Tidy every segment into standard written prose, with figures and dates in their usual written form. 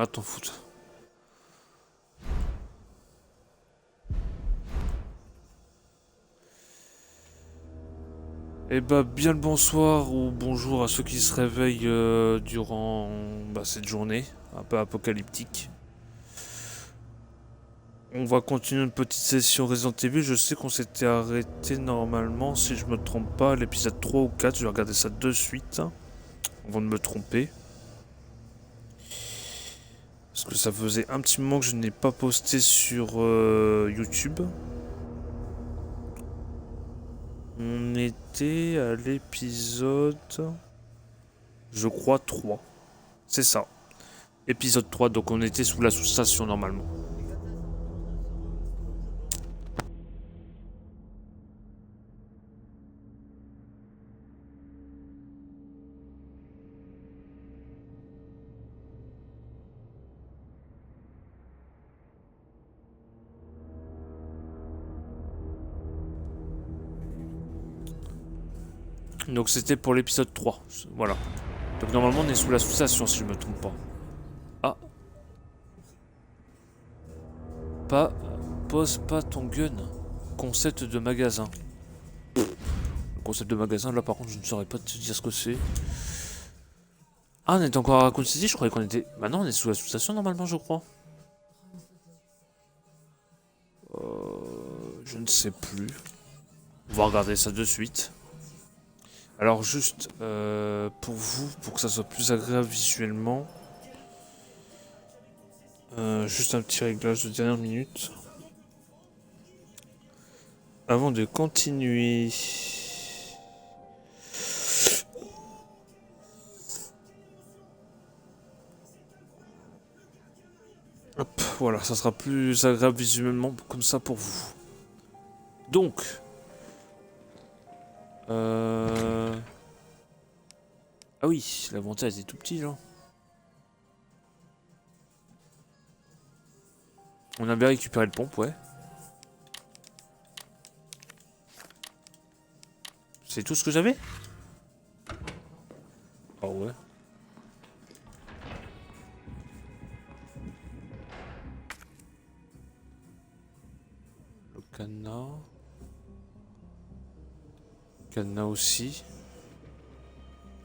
Va t'en foutre. Eh bah bien le bonsoir ou bonjour à ceux qui se réveillent durant cette journée un peu apocalyptique. On va continuer une petite session Resident Evil. Je sais qu'on s'était arrêté normalement, si je me trompe pas, à l'épisode 3 ou 4. Je vais regarder ça de suite, avant de me tromper. Parce que ça faisait un petit moment que je n'ai pas posté sur YouTube. On était à l'épisode, je crois, 3. C'est ça. Épisode 3, donc on était sous la sous-station normalement. Donc c'était pour l'épisode 3. Voilà. Donc normalement on est sous la sous-station si je me trompe pas. Ah. Pas. Pose pas ton gun. Concept de magasin. Le concept de magasin, là par contre je ne saurais pas te dire ce que c'est. Ah, on était encore à Raccoon City, je croyais qu'on était... Bah non, on est sous la sous-station normalement, je crois. Je ne sais plus. On va regarder ça de suite. Alors juste, pour vous, pour que ça soit plus agréable visuellement, juste un petit réglage de dernière minute. Avant de continuer... Hop, voilà, ça sera plus agréable visuellement comme ça pour vous. Donc... Ah oui, l'avantage est tout petit là. On a bien récupéré le pompe, ouais. C'est tout ce que j'avais? Ah ouais. Le cadenas. Cadenas aussi.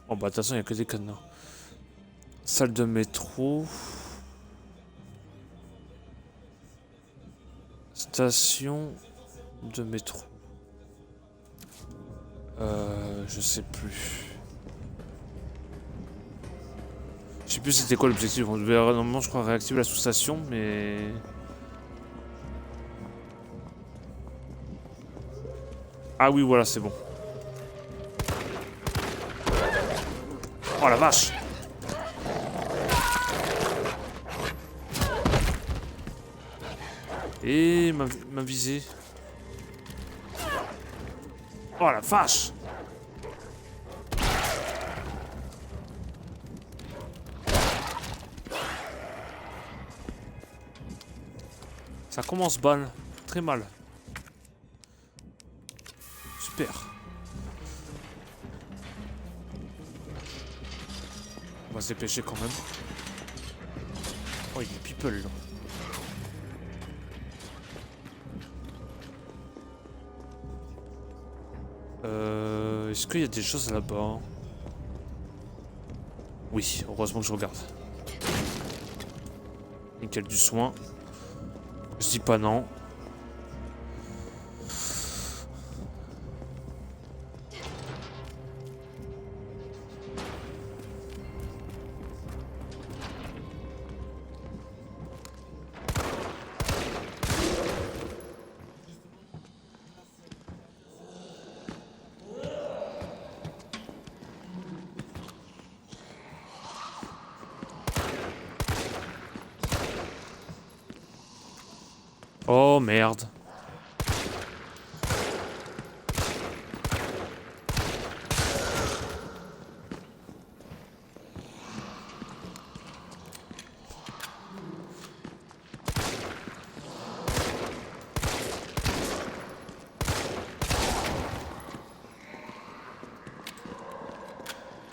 Oh bah de toute façon il n'y a que des cadenas. Salle de métro. Station de métro. Je sais plus. Je sais plus c'était quoi l'objectif. On devait normalement je crois réactiver la sous-station mais... Ah oui voilà c'est bon. Oh la vache! Et ma visée. Oh la vache! Ça commence mal, très mal. Super. On va se dépêcher quand même. Oh, il y a des people là. Est-ce qu'il y a des choses là-bas? Oui, heureusement que je regarde. Nickel du soin. Je dis pas non. Oh merde.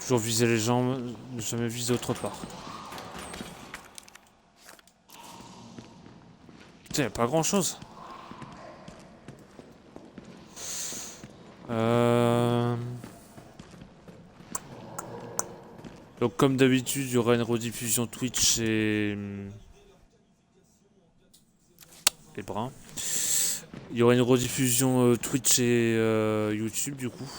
Toujours viser les gens, ne jamais viser autre part. Putain, y a pas grand chose. Donc comme d'habitude, il y aura une rediffusion Twitch et Brun. Il y aura une rediffusion Twitch et YouTube du coup.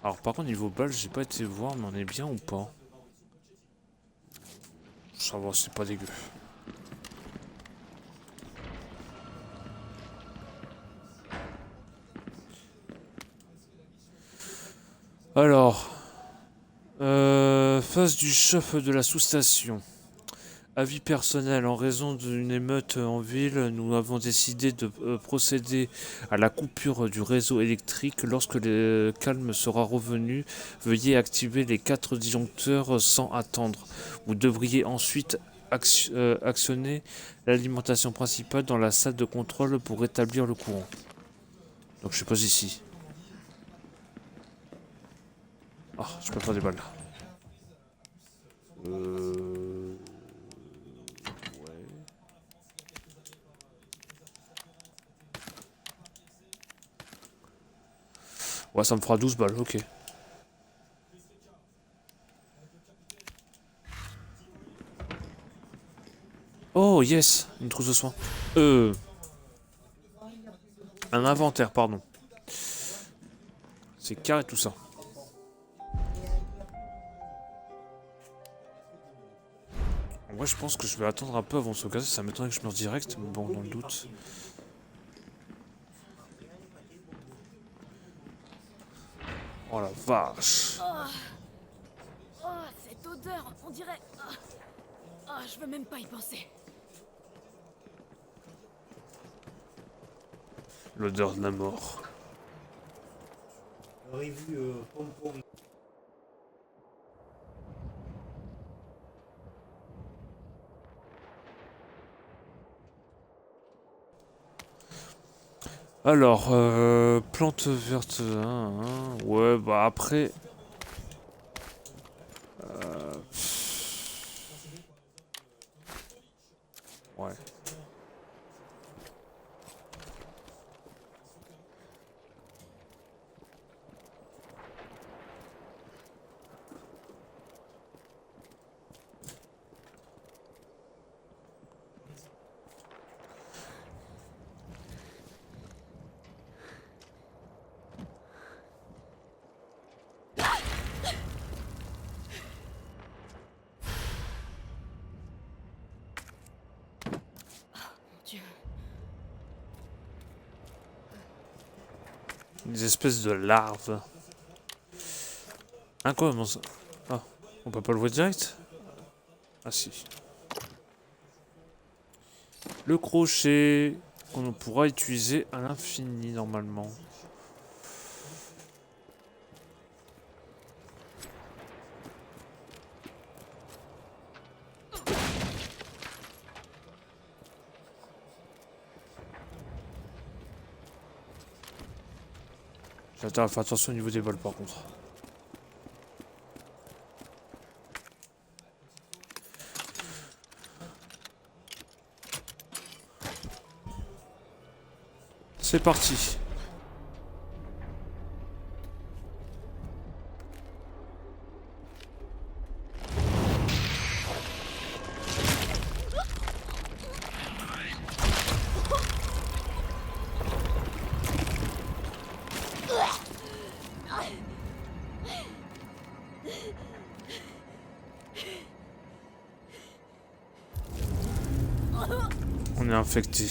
Alors par contre niveau balle, j'ai pas été voir, mais on est bien ou pas? Ça va, c'est pas dégueu. Alors, phase du chauffe de la sous-station. Avis personnel, en raison d'une émeute en ville, nous avons décidé de procéder à la coupure du réseau électrique. Lorsque le calme sera revenu, veuillez activer les 4 disjoncteurs sans attendre. Vous devriez ensuite actionner l'alimentation principale dans la salle de contrôle pour rétablir le courant. Donc je suppose ici. Ah, je peux faire des balles. Ouais, ça me fera 12 balles, ok. Oh, yes, une trousse de soins. Un inventaire, pardon. C'est carré tout ça. En vrai, je pense que je vais attendre un peu avant de sauvegarder. Ça m'étonnerait que je meure direct, mais bon, dans le doute. Oh la vache. Oh, cette odeur, on dirait... Oh, je veux même pas y penser. L'odeur de la mort. J'aurais vu Pompon. Alors, plante verte, ouais, bah après... Ouais. Dieu. Des espèces de larves. Hein, quoi, comment ça? Ah, on peut pas le voir direct? Ah si. Le crochet qu'on pourra utiliser à l'infini normalement. J'attends à faire attention au niveau des balles par contre. C'est parti. On est infecté.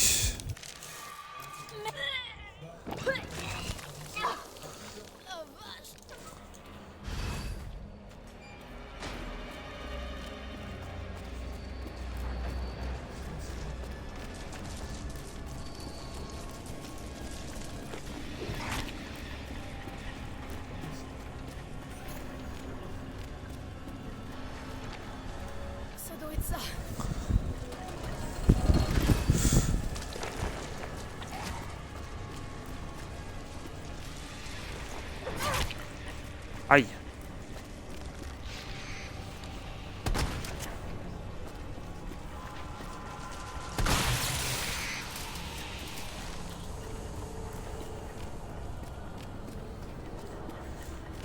Ça doit être ça. Aïe.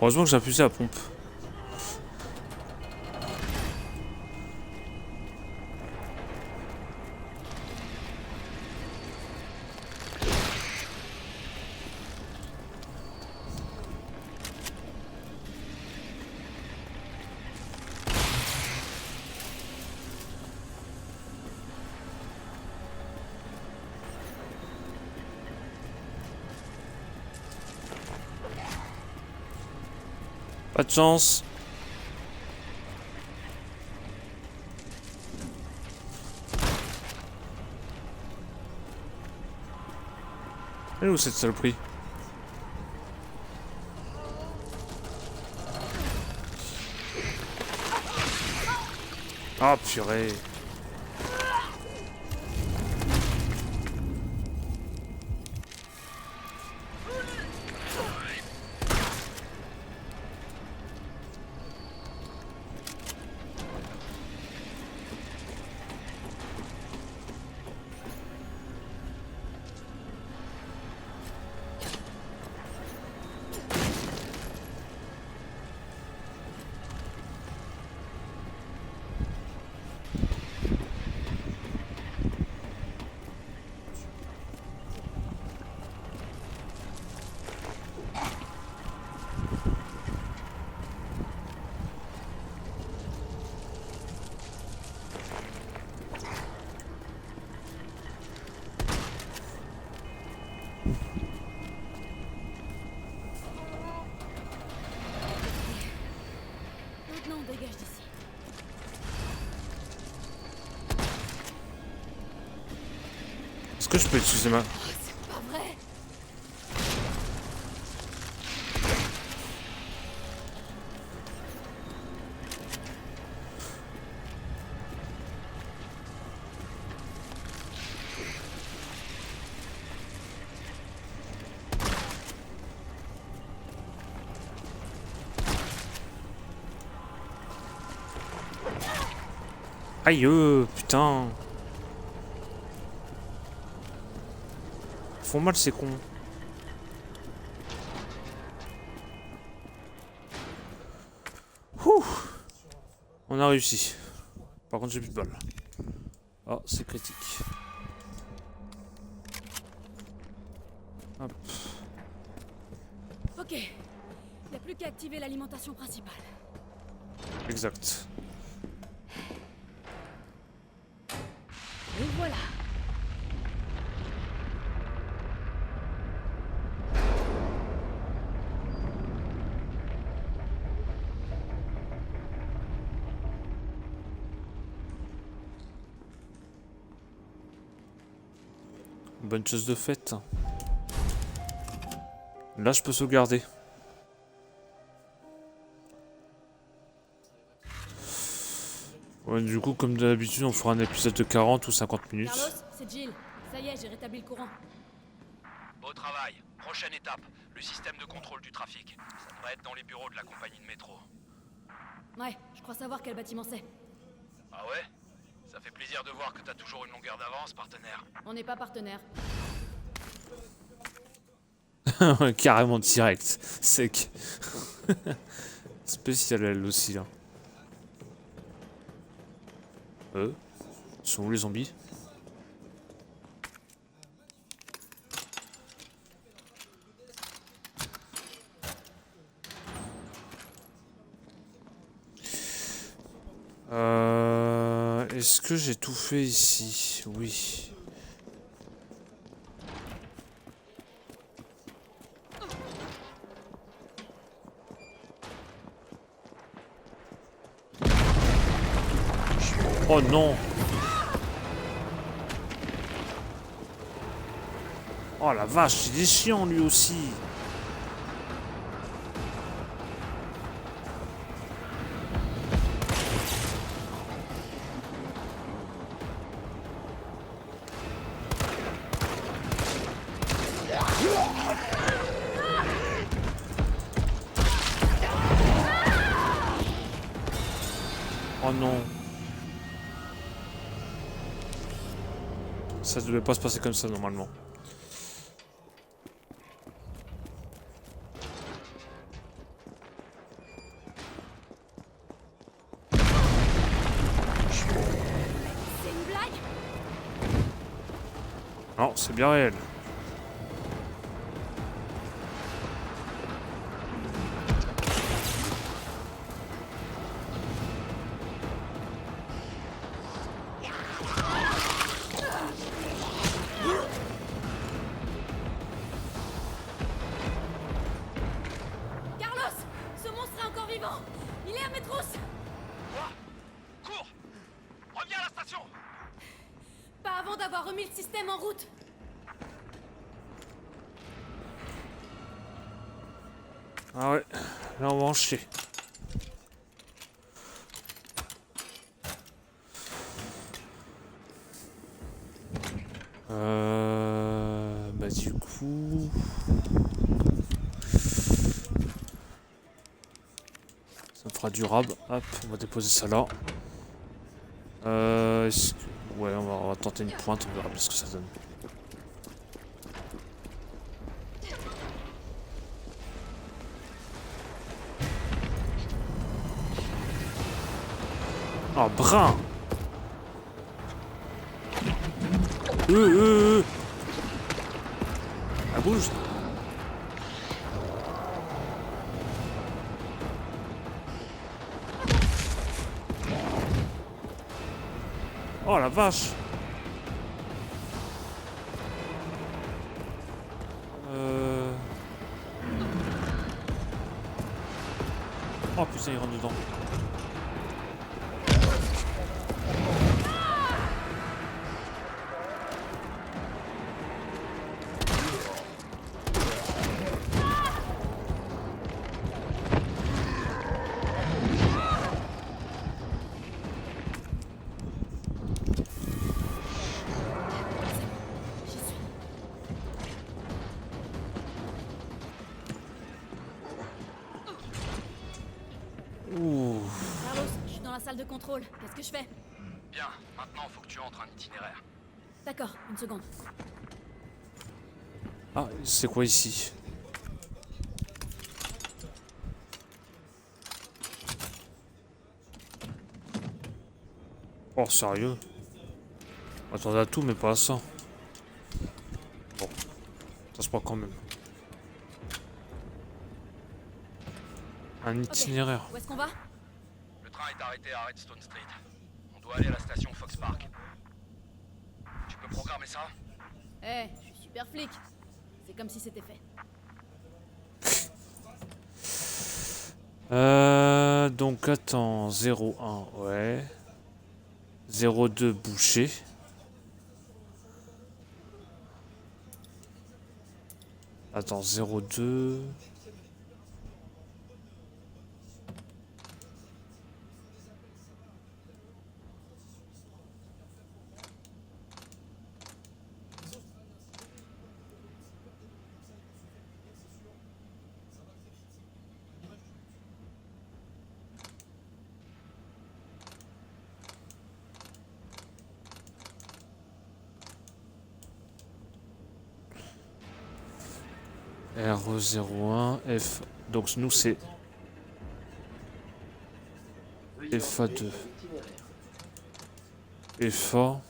Heureusement que j'ai appuyé la pompe. Pas de chance. Elle est où cette saloperie? Ah purée. Maintenant, on dégage d'ici. Est-ce que je peux utiliser ma... Oh, c'est pas vrai. Aïe, putain. Ils font mal ces cons. Ouh. On a réussi. Par contre j'ai plus de balles. Oh, c'est critique. Hop. Ok. Y a plus qu'à activer l'alimentation principale. Exact. Et voilà. Bonne chose de faite. Là, je peux sauvegarder. Ouais, du coup, comme d'habitude, on fera un épisode de 40 ou 50 minutes. Carlos, c'est Jill. Ça y est, j'ai rétabli le courant. Beau travail. Prochaine étape, le système de contrôle du trafic. Ça devrait être dans les bureaux de la compagnie de métro. Ouais, je crois savoir quel bâtiment c'est. Ah ouais? Ça fait plaisir de voir que t'as toujours une longueur d'avance, partenaire. On n'est pas partenaires. Carrément direct. Sec. Spécial elle aussi là. Ils sont où les zombies? Est-ce que j'ai tout fait ici? Oui. Oh non! Oh la vache, il est chiant lui aussi! Oh non! Ça devait pas se passer comme ça normalement. C'est une blague? Non, c'est bien réel. Carlos! Ce monstre est encore vivant! Il est à mes trousses! Quoi? Cours! Reviens à la station! Pas avant d'avoir remis le système en route! Ah ouais, là on va en chier. Bah du coup... Ça me fera durable. Hop, on va déposer ça là. Ouais, on va tenter une pointe, on verra bien ce que ça donne. Oh, brun! Elle bouge! Oh la vache! Oh putain, il rentre dedans. J'y suis. Ouh. Carlos, je suis dans la salle de contrôle. Qu'est-ce que je fais? Bien, maintenant faut que tu entres un itinéraire. D'accord, une seconde. Ah, c'est quoi ici? Oh, sérieux? On attendait à tout, mais pas à ça. Bon, ça se prend quand même. Un itinéraire. Où est-ce qu'on va? Le train est arrêté à Redstone Street. On doit aller à la station Fox Park. Tu peux programmer ça? Eh, je suis super flic. C'est comme si c'était fait. Donc attends, 01, ouais. 02 boucher. Attends, 02. R01, F. Donc nous c'est FA2. FA.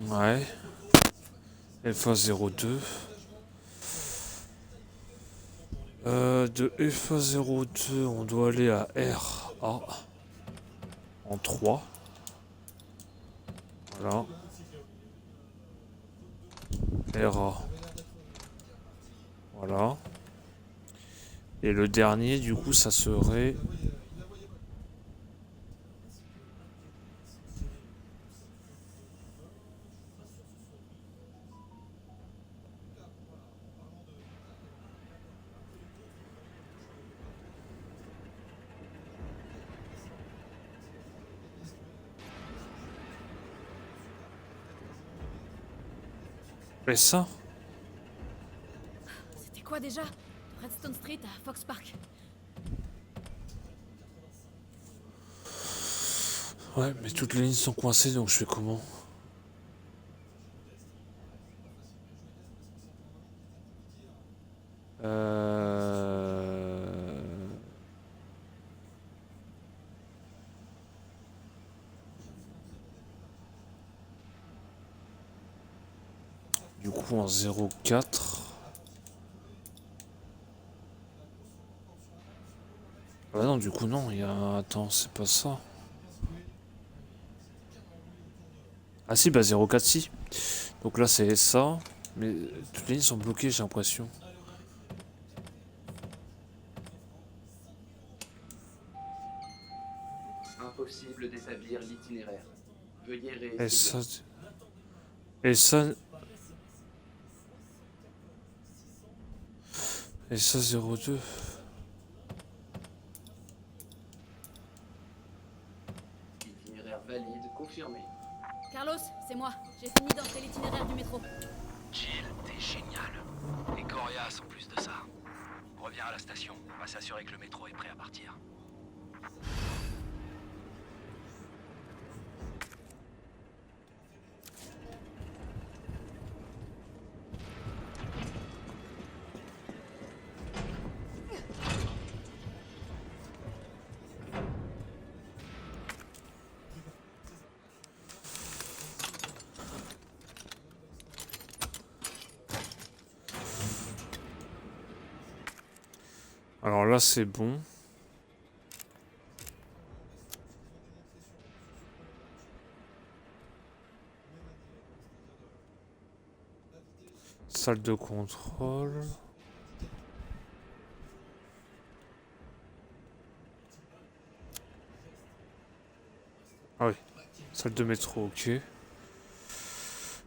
Ouais. FA02. De FA02, on doit aller à RA. En 3. Voilà. RA. Voilà. Et le dernier, du coup, ça serait... Et ça? C'était quoi déjà? De Redstone Street à Fox Park. Ouais, mais toutes les lignes sont coincées, donc je fais comment? Du coup en 0,4. Ah bah non, du coup non, il y a... Attends, c'est pas ça. Ah si, bah 0,4 si. Donc là c'est ça. Mais toutes les lignes sont bloquées, j'ai l'impression. Impossible d'établir l'itinéraire. Veuillez Et réessayer. ça... Et ça... Et ça 0,2. Itinéraire valide confirmé. Carlos, c'est moi. J'ai fini d'entrer l'itinéraire du métro. Jill, t'es génial. Et coriace en plus de ça. Reviens à la station. On va s'assurer que le métro est prêt à partir. Alors là c'est bon. Salle de contrôle. Ah oui. Salle de métro, ok.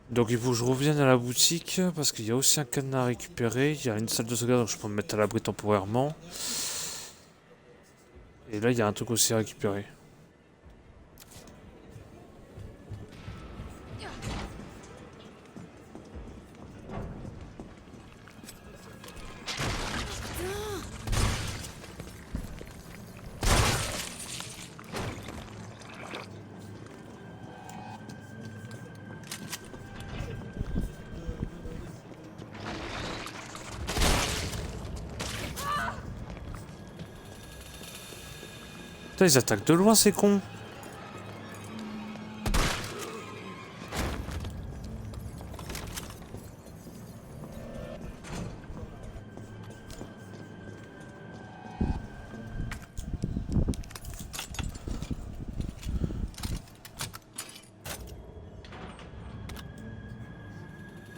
Donc il faut que je revienne à la boutique parce qu'il y a aussi un cadenas à récupérer. Il y a une salle de sauvegarde donc je peux me mettre à l'abri temporairement. Et là il y a un truc aussi à récupérer. Putain, ils attaquent de loin ces cons.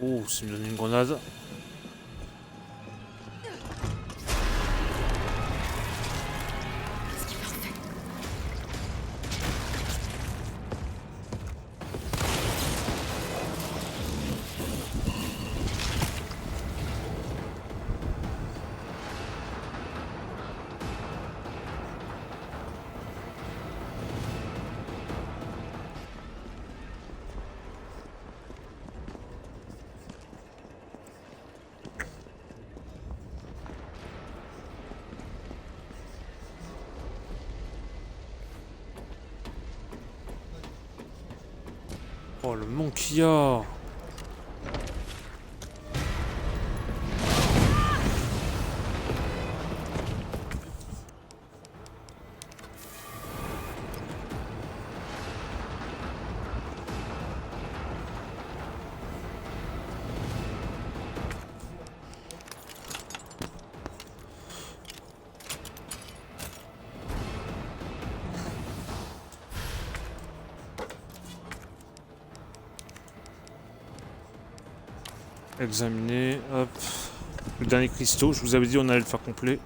Oh, c'est me donne une grenade. Oh, le monde qu'il y a. Examiner, hop. Le dernier cristaux, je vous avais dit on allait le faire complet.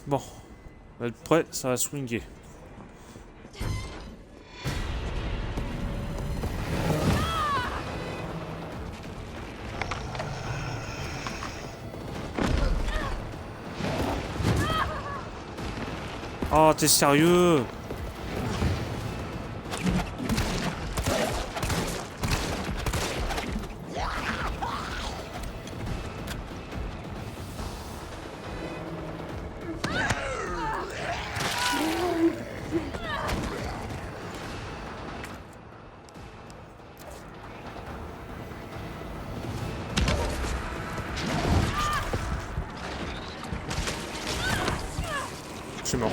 Bon, on va être prêt, ça va swinguer. Oh, t'es sérieux? Je suis mort.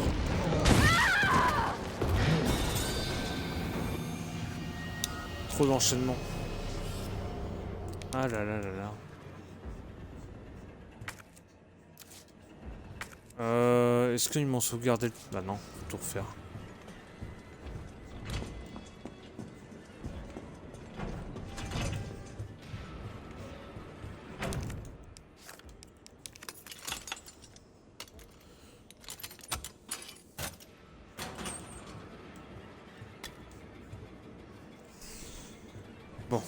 Trop d'enchaînement. Ah là là là là. Est-ce qu'ils m'ont sauvegardé le... Bah non, faut tout refaire. Bon.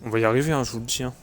On va y arriver, hein, je vous le dis. Hein.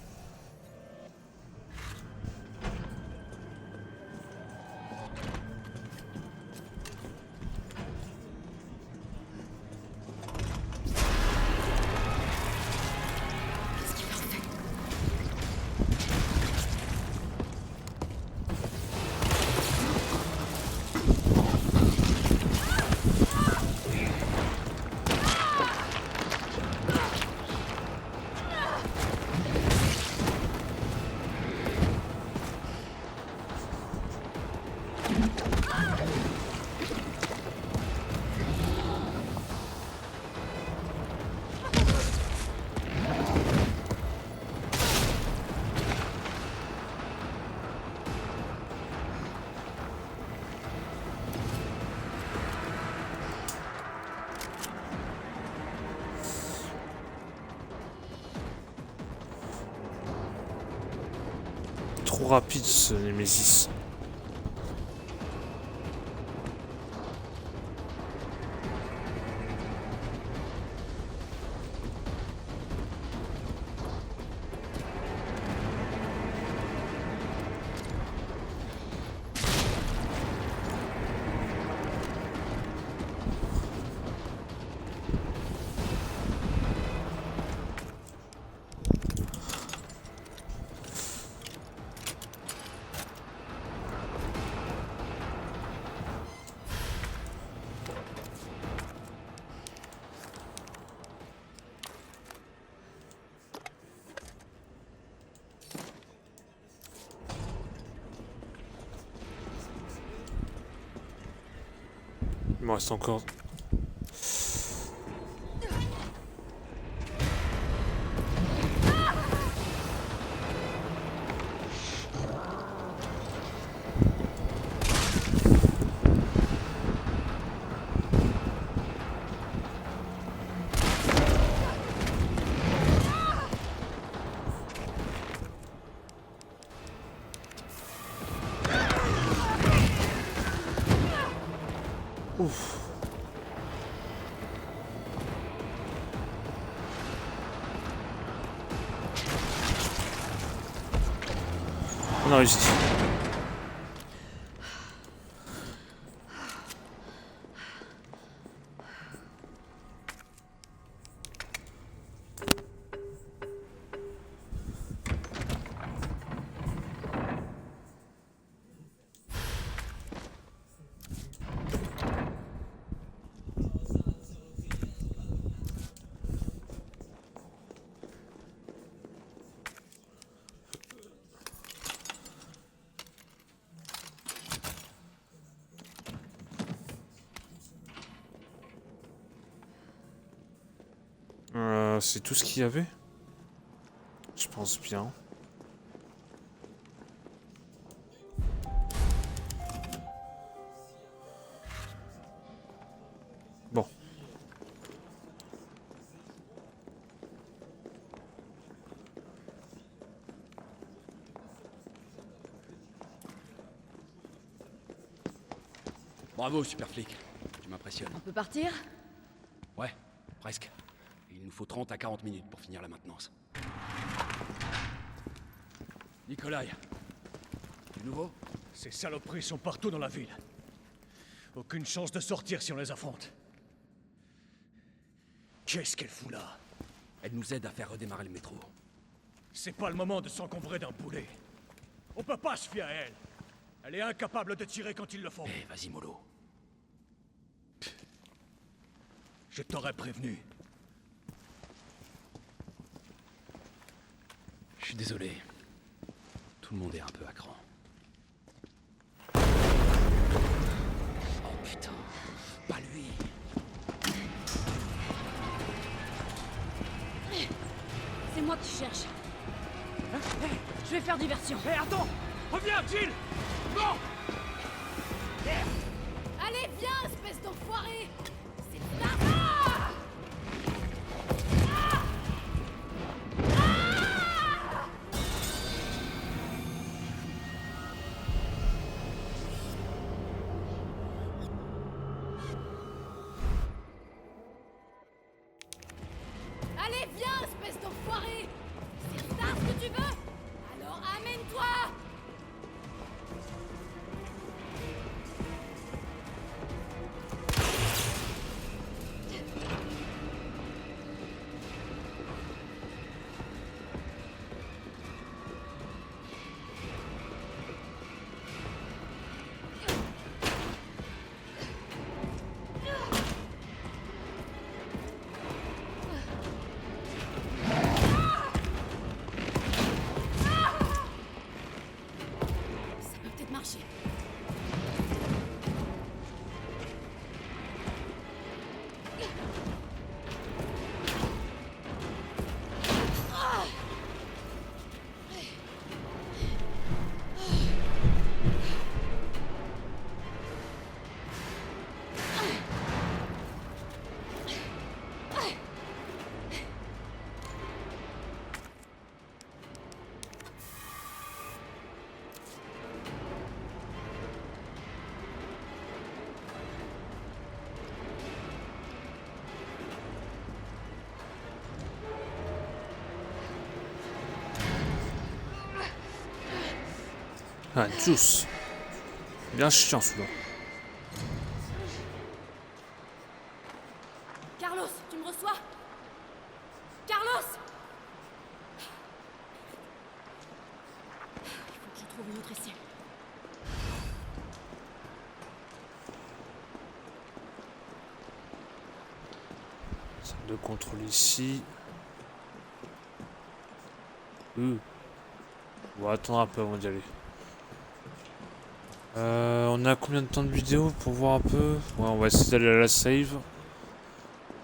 Trop rapide ce Nemesis. Il me reste encore... Ouf. On a réussi. C'est tout ce qu'il y avait? Je pense bien. Bon. Bravo, super flic. Tu m'impressionnes. On peut partir? Ouais, presque. Il nous faut 30 à 40 minutes pour finir la maintenance. Nikolai. Du nouveau? Ces saloperies sont partout dans la ville. Aucune chance de sortir si on les affronte. Qu'est-ce qu'elle fout là? Elle nous aide à faire redémarrer le métro. C'est pas le moment de s'encombrer d'un boulet. On peut pas se fier à elle. Elle est incapable de tirer quand il le faut. Eh, vas-y, mollo. Je t'aurais prévenu. Je suis désolé. Tout le monde est un peu à cran. Oh putain, pas lui. C'est moi qui cherche. Je vais faire diversion. Hé, attends! Reviens, Jill! Non! Allez, viens, espèce d'enfoiré! C'est barbare! Allez, viens, espèce d'enfoiré! C'est ça ce que tu veux? Alors amène-toi! Ça peut peut-être marcher. Ah, Juice. Bien chiant celui-là. Carlos, tu me reçois? Carlos! Il faut que je trouve une autre issue. Salle de contrôle ici. On va attendre un peu avant d'y aller. On a combien de temps de vidéo pour voir un peu? Ouais, on va essayer d'aller à la save.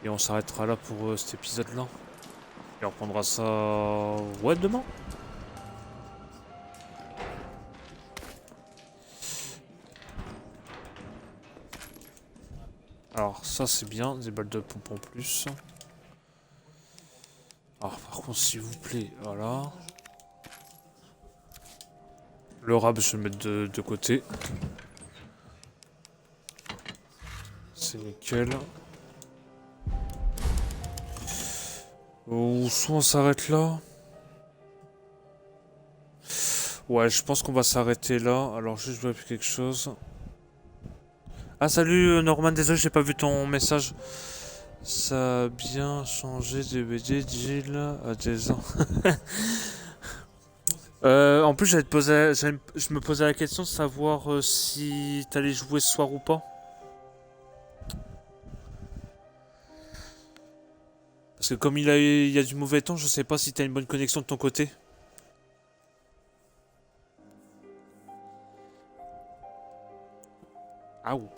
Et on s'arrêtera là pour cet épisode-là. Et on reprendra ça... Ouais, demain. Alors ça c'est bien, des balles de pompe en plus. Alors par contre s'il vous plaît, voilà. Le rab je vais le mettre de côté. C'est nickel. Ou soit on s'arrête là. Ouais, je pense qu'on va s'arrêter là. Alors juste je dois appuyer quelque chose. Ah salut Norman, désolé j'ai pas vu ton message. Ça a bien changé DVD Jill à 10 ans. En plus je me posais la question de savoir si t'allais jouer ce soir ou pas. Parce que comme il y a du mauvais temps, je sais pas si t'as une bonne connexion de ton côté. Ah ouh.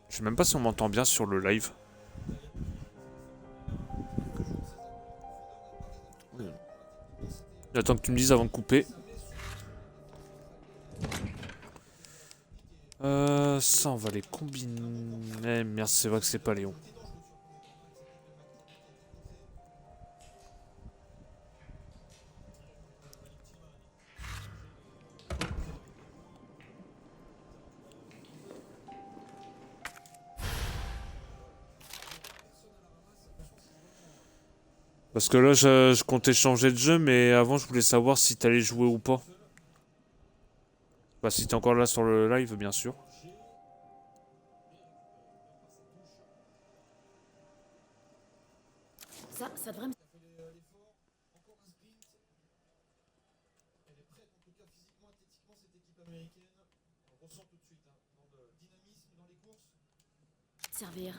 Je sais même pas si on m'entend bien sur le live. J'attends que tu me dises avant de couper. Ça on va les combiner. Merde, c'est vrai que c'est pas Léon. Parce que là, je comptais changer de jeu, mais avant, je voulais savoir si t'allais jouer ou pas. Bah, si t'es encore là sur le live, bien sûr. Ça devrait me... servir.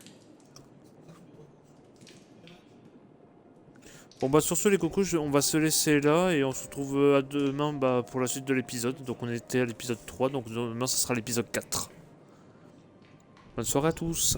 Bon bah sur ce les cocos, on va se laisser là et on se retrouve à demain bah, pour la suite de l'épisode. Donc on était à l'épisode 3, donc demain ça sera l'épisode 4. Bonne soirée à tous.